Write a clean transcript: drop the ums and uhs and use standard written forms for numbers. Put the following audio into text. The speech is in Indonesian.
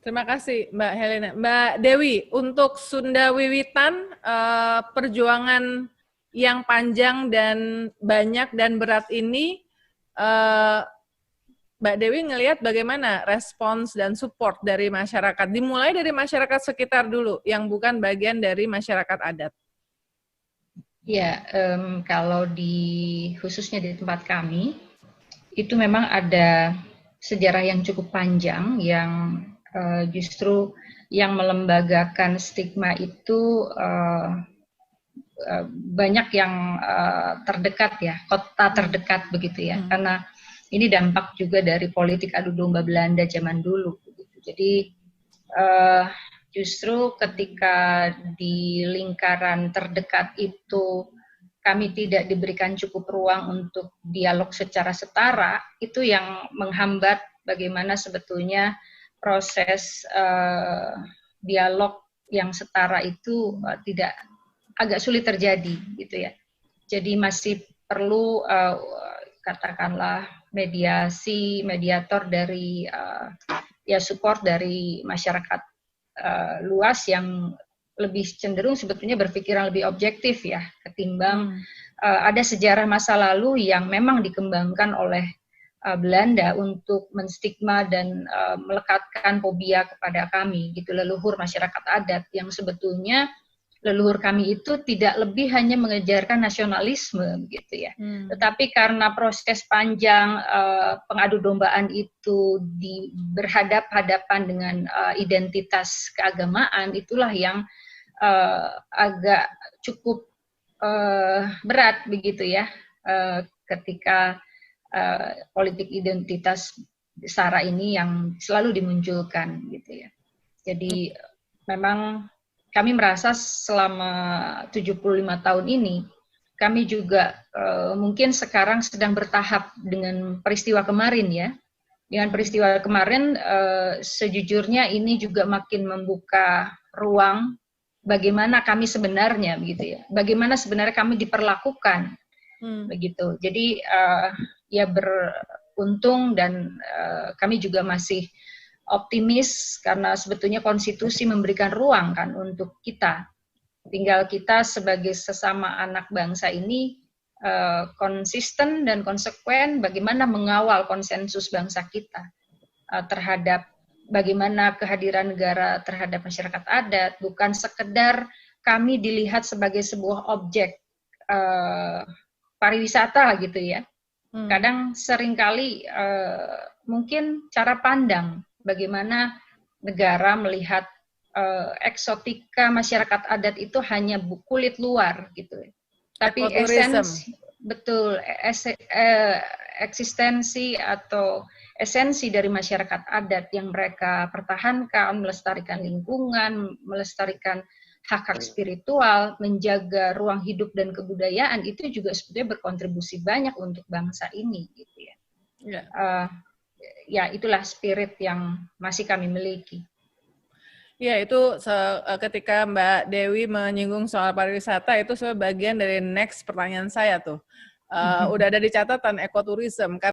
Terima kasih Mbak Helena. Mbak Dewi, untuk Sunda Wiwitan, perjuangan yang panjang dan banyak dan berat ini, Mbak Dewi ngelihat bagaimana respons dan support dari masyarakat? Dimulai dari masyarakat sekitar dulu, yang bukan bagian dari masyarakat adat. Ya, kalau khususnya di tempat kami, itu memang ada sejarah yang cukup panjang yang justru yang melembagakan stigma itu banyak yang terdekat ya, kota terdekat begitu ya, karena ini dampak juga dari politik adu domba Belanda zaman dulu. Begitu. Jadi justru ketika di lingkaran terdekat itu kami tidak diberikan cukup ruang untuk dialog secara setara, itu yang menghambat bagaimana sebetulnya proses dialog yang setara itu tidak agak sulit terjadi gitu ya. Jadi masih perlu katakanlah mediator dari ya support dari masyarakat luas yang lebih cenderung sebetulnya berpikiran lebih objektif ya ketimbang ada sejarah masa lalu yang memang dikembangkan oleh Belanda untuk menstigma dan melekatkan fobia kepada kami gitu, leluhur masyarakat adat yang sebetulnya leluhur kami itu tidak lebih hanya mengejarkan nasionalisme gitu ya, tetapi karena proses panjang pengadu dombaan itu berhadap-hadapan dengan identitas keagamaan, itulah yang agak cukup berat begitu ya ketika politik identitas SARA ini yang selalu dimunculkan gitu ya. Jadi memang kami merasa selama 75 tahun ini, kami juga mungkin sekarang sedang bertahap dengan peristiwa kemarin ya. Dengan peristiwa kemarin, sejujurnya ini juga makin membuka ruang bagaimana kami sebenarnya, begitu ya. Bagaimana sebenarnya kami diperlakukan, begitu. Jadi ya beruntung dan kami juga masih optimis karena sebetulnya konstitusi memberikan ruang kan untuk kita. Tinggal kita sebagai sesama anak bangsa ini konsisten dan konsekuen bagaimana mengawal konsensus bangsa kita terhadap bagaimana kehadiran negara terhadap masyarakat adat, bukan sekedar kami dilihat sebagai sebuah objek pariwisata gitu ya. Kadang seringkali mungkin cara pandang bagaimana negara melihat eksotika masyarakat adat itu hanya kulit luar gitu. Tapi eksistensi atau esensi dari masyarakat adat yang mereka pertahankan, melestarikan lingkungan, melestarikan hak-hak spiritual, menjaga ruang hidup dan kebudayaan, itu juga sebetulnya berkontribusi banyak untuk bangsa ini gitu ya. Ya itulah spirit yang masih kami miliki. Ya, itu ketika Mbak Dewi menyinggung soal pariwisata, itu sebagai bagian dari next pertanyaan saya tuh. Udah ada di catatan ekoturism.